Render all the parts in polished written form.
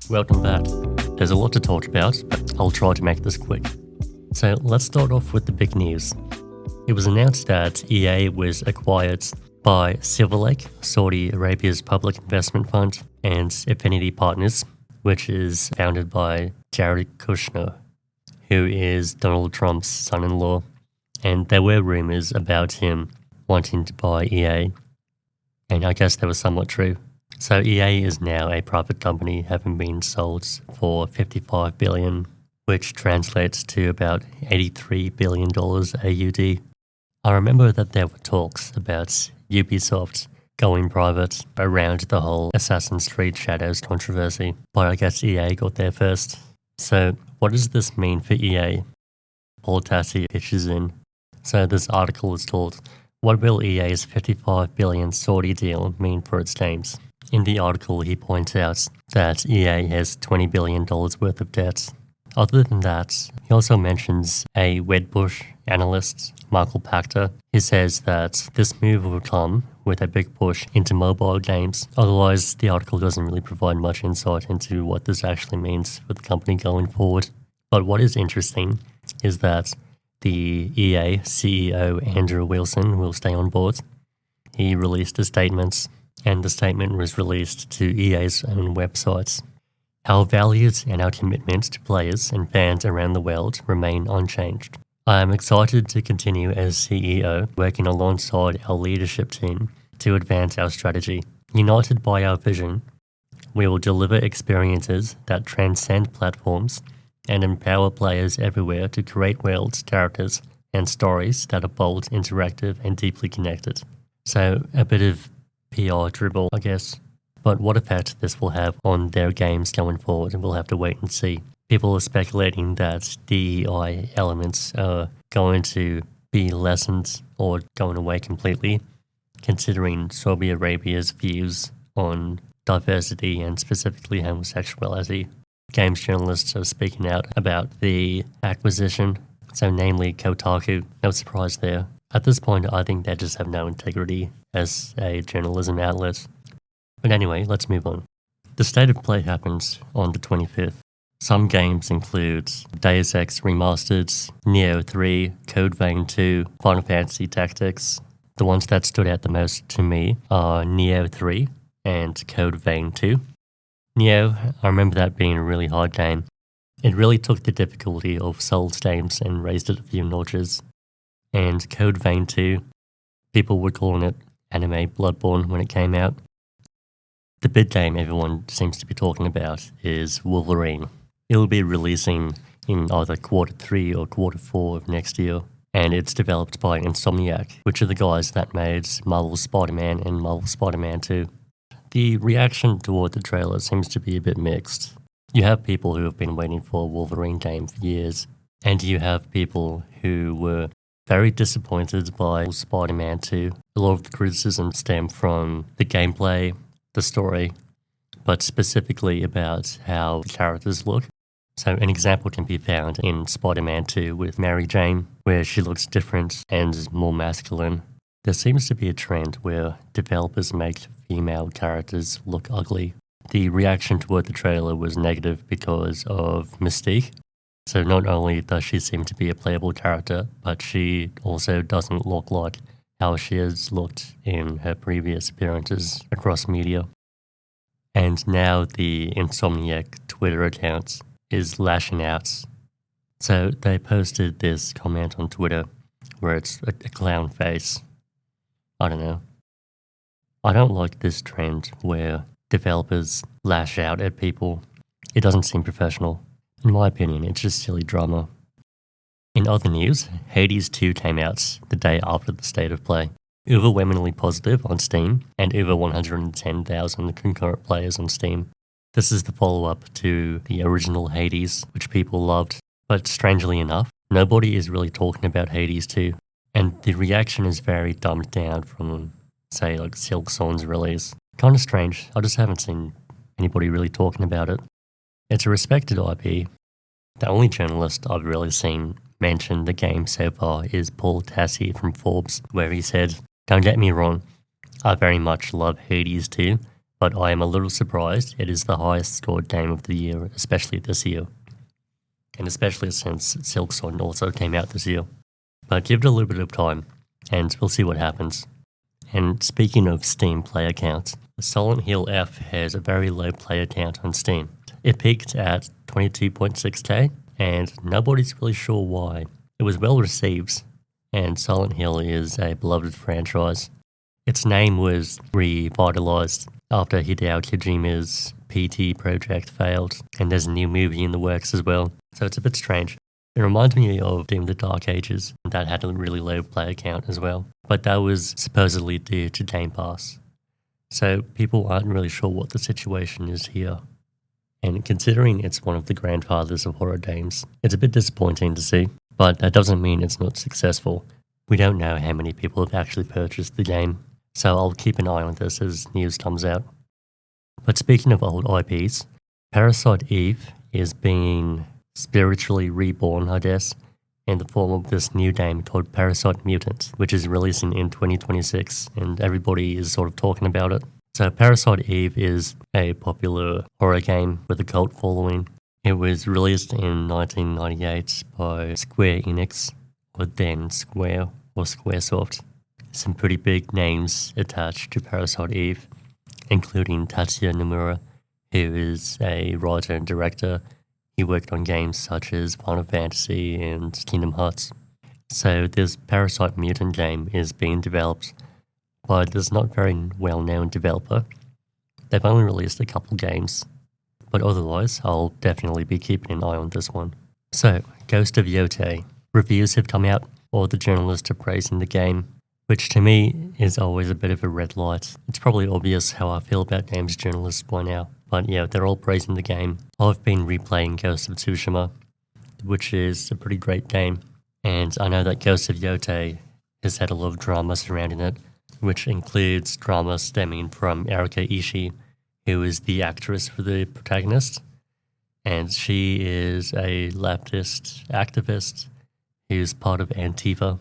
Welcome back. There's a lot to talk about, but I'll try to make this quick. So let's start off with the big news. It was announced that EA was acquired by Silver Lake, Saudi Arabia's public investment fund, and Affinity Partners, which is founded by Jared Kushner, who is Donald Trump's son-in-law. And there were rumors about him wanting to buy EA, and I guess they were somewhat true. So EA is now a private company, having been sold for $55 billion, which translates to about $83 billion AUD. I remember that there were talks about Ubisoft going private around the whole Assassin's Creed Shadows controversy, but I guess EA got there first. So what does this mean for EA? Paul Tassi pitches in. So this article is called, "What will EA's $55 billion Saudi deal mean for its games?" In the article, he points out that EA has $20 billion worth of debt. Other than that, he also mentions a Wedbush analyst, Michael Pachter, who says that this move will come with a big push into mobile games. Otherwise, the article doesn't really provide much insight into what this actually means for the company going forward. But what is interesting is that the EA CEO, Andrew Wilson, will stay on board. He released a statement, and the statement was released to EA's own websites. "Our values and our commitment to players and fans around the world remain unchanged. I am excited to continue as CEO, working alongside our leadership team to advance our strategy. United by our vision, we will deliver experiences that transcend platforms and empower players everywhere to create worlds, characters, and stories that are bold, interactive, and deeply connected." So a bit of PR dribble, I guess. But what effect this will have on their games going forward, and we'll have to wait and see. People are speculating that DEI elements are going to be lessened or going away completely, considering Saudi Arabia's views on diversity and specifically homosexuality. Games journalists are speaking out about the acquisition, so namely Kotaku. No surprise there. At this point, I think they just have no integrity as a journalism outlet. But anyway, let's move on. The State of Play happens on the 25th. Some games include Deus Ex Remastered, Neo 3, Code Vein 2, Final Fantasy Tactics. The ones that stood out the most to me are Neo 3 and Code Vein 2. Neo, I remember that being a really hard game. It really took the difficulty of Souls games and raised it a few notches. And Code Vein 2, people were calling it anime Bloodborne when it came out. The big game everyone seems to be talking about is Wolverine. It'll be releasing in either Q3 or Q4 of next year, and it's developed by Insomniac, which are the guys that made Marvel's Spider-Man and Marvel's Spider-Man 2. The reaction toward the trailer seems to be a bit mixed. You have people who have been waiting for a Wolverine game for years, and you have people who were very disappointed by Spider-Man 2. A lot of the criticism stemmed from the gameplay, the story, but specifically about how the characters look. So an example can be found in Spider-Man 2 with Mary Jane, where she looks different and more masculine. There seems to be a trend where developers make female characters look ugly. The reaction toward the trailer was negative because of Mystique. So not only does she seem to be a playable character, but she also doesn't look like how she has looked in her previous appearances across media. And now the Insomniac Twitter account is lashing out. So they posted this comment on Twitter where it's a clown face. I don't know. I don't like this trend where developers lash out at people. It doesn't seem professional. In my opinion, it's just silly drama. In other news, Hades 2 came out the day after the State of Play. Overwhelmingly positive on Steam, and over 110,000 concurrent players on Steam. This is the follow-up to the original Hades, which people loved, but strangely enough, nobody is really talking about Hades 2, and the reaction is very dumbed down from, say, like Silksong's release. Kind of strange, I just haven't seen anybody really talking about it. It's a respected IP. The only journalist I've really seen mention the game so far is Paul Tassi from Forbes, where he said, "Don't get me wrong, I very much love Hades 2, but I am a little surprised it is the highest scored game of the year, especially this year. And especially since Silksong also came out this year. But give it a little bit of time, and we'll see what happens. And speaking of Steam player counts, Silent Hill F has a very low player count on Steam. It peaked at 22.6k, and nobody's really sure why. It was well received, and Silent Hill is a beloved franchise. Its name was revitalized after Hideo Kojima's PT project failed, and there's a new movie in the works as well, so it's a bit strange. It reminds me of Doom the Dark Ages, that had a really low player count as well, but that was supposedly due to Game Pass. So people aren't really sure what the situation is here. And considering it's one of the grandfathers of horror games, it's a bit disappointing to see, but that doesn't mean it's not successful. We don't know how many people have actually purchased the game, so I'll keep an eye on this as news comes out. But speaking of old IPs, Parasite Eve is being spiritually reborn, I guess, in the form of this new game called Parasite Mutant, which is releasing in 2026, and everybody is sort of talking about it. So Parasite Eve is a popular horror game with a cult following. It was released in 1998 by Square Enix, or then Square, or Squaresoft. Some pretty big names attached to Parasite Eve, including Tatsuya Nomura, who is a writer and director. He worked on games such as Final Fantasy and Kingdom Hearts. So this Parasite Mutant game is being developed by this not very well-known developer. They've only released a couple games, but otherwise I'll definitely be keeping an eye on this one. So, Ghost of Yotei. Reviews have come out, all the journalists are praising the game, which to me is always a bit of a red light. It's probably obvious how I feel about games journalists by now, but yeah, they're all praising the game. I've been replaying Ghost of Tsushima, which is a pretty great game, and I know that Ghost of Yotei has had a lot of drama surrounding it, which includes drama stemming from Erika Ishii, who is the actress for the protagonist, and she is a leftist activist who's part of Antifa.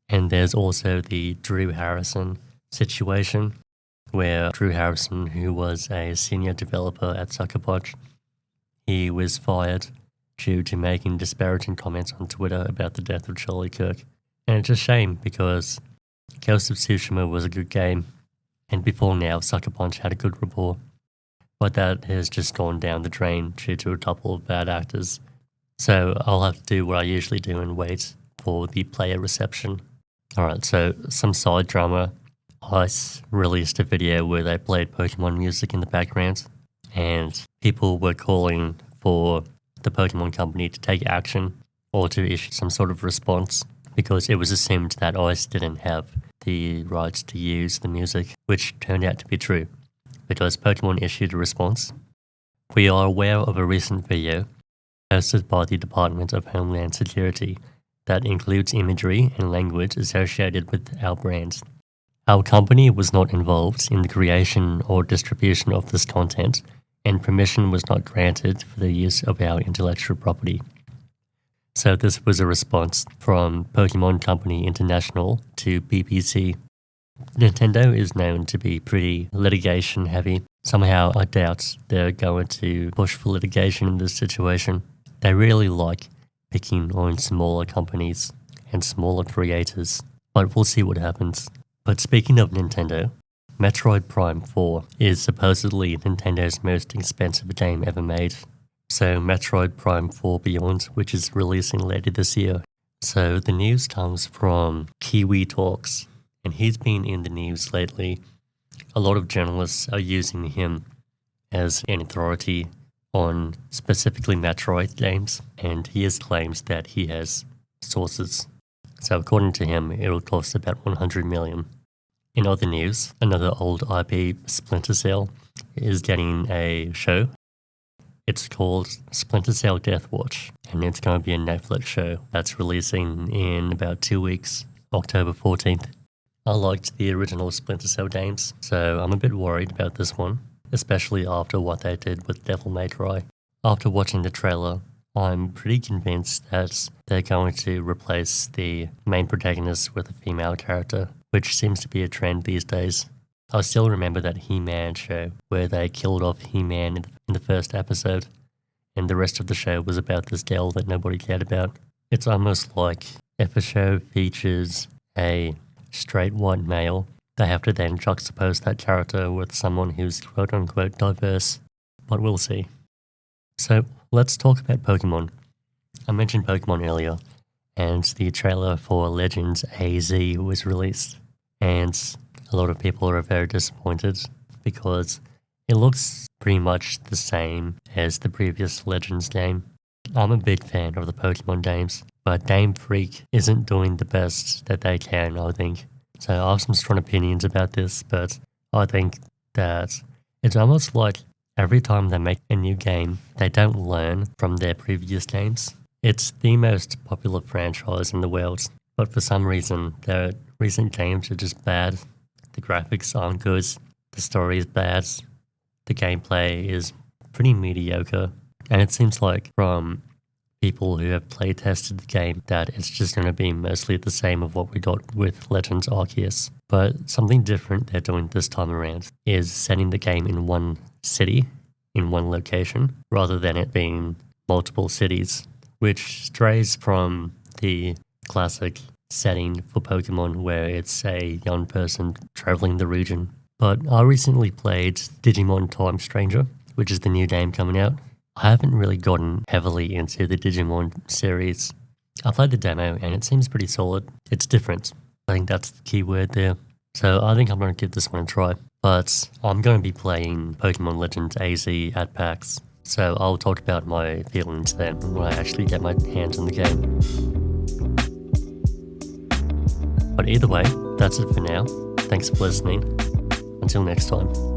And there's also the Drew Harrison situation, where Drew Harrison, who was a senior developer at Sucker Punch, he was fired due to making disparaging comments on Twitter about the death of Charlie Kirk. And it's a shame because Ghost of Tsushima was a good game, and before now Sucker Punch had a good rapport, but that has just gone down the drain due to a couple of bad actors. So I'll have to do what I usually do and wait for the player reception. Alright, so some side drama. ICE released a video where they played Pokemon music in the background, and people were calling for the Pokemon company to take action or to issue some sort of response, because it was assumed that ICE didn't have the rights to use the music, which turned out to be true, because Pokemon issued a response. We are aware of a recent video posted by the Department of Homeland Security that includes imagery and language associated with our brands. Our company was not involved in the creation or distribution of this content, and permission was not granted for the use of our intellectual property. So this was a response from Pokemon Company International to BBC. Nintendo is known to be pretty litigation heavy. Somehow I doubt they're going to push for litigation in this situation. They really like picking on smaller companies and smaller creators, but we'll see what happens. But speaking of Nintendo, Metroid Prime 4 is supposedly Nintendo's most expensive game ever made. So Metroid Prime 4 Beyond, which is releasing later this year. So the news comes from Kiwi Talks, and he's been in the news lately. A lot of journalists are using him as an authority on specifically Metroid games, and he has claims that he has sources. So according to him, it'll cost about $100 million. In other news, another old IP, Splinter Cell, is getting a show. It's called Splinter Cell Death Watch, and it's going to be a Netflix show that's releasing in about 2 weeks, October 14th. I liked the original Splinter Cell games, so I'm a bit worried about this one, especially after what they did with Devil May Cry. After watching the trailer, I'm pretty convinced that they're going to replace the main protagonist with a female character, which seems to be a trend these days. I still remember that He-Man show where they killed off He-Man in the first episode, and the rest of the show was about this girl that nobody cared about. It's almost like if a show features a straight white male, they have to then juxtapose that character with someone who's quote-unquote diverse, but we'll see. So let's talk about Pokemon. I mentioned Pokemon earlier, and the trailer for Legends AZ was released, and a lot of people are very disappointed because it looks pretty much the same as the previous Legends game. I'm a big fan of the Pokemon games, but Game Freak isn't doing the best that they can, I think. So I have some strong opinions about this, but I think that it's almost like every time they make a new game, they don't learn from their previous games. It's the most popular franchise in the world, but for some reason, their recent games are just bad. The graphics aren't good, the story is bad, the gameplay is pretty mediocre, and it seems like from people who have play tested the game that it's just going to be mostly the same of what we got with Legends Arceus. But something different they're doing this time around is setting the game in one city, in one location, rather than it being multiple cities, which strays from the classic setting for Pokemon where it's a young person traveling the region. But I recently played Digimon Time Stranger, which is the new game coming out. I haven't really gotten heavily into the Digimon series. I played the demo and it seems pretty solid. It's different. I think that's the key word there. So I think I'm going to give this one a try. But I'm going to be playing Pokemon Legends AZ at PAX. So I'll talk about my feelings then when I actually get my hands on the game. But either way, that's it for now. Thanks for listening. Until next time.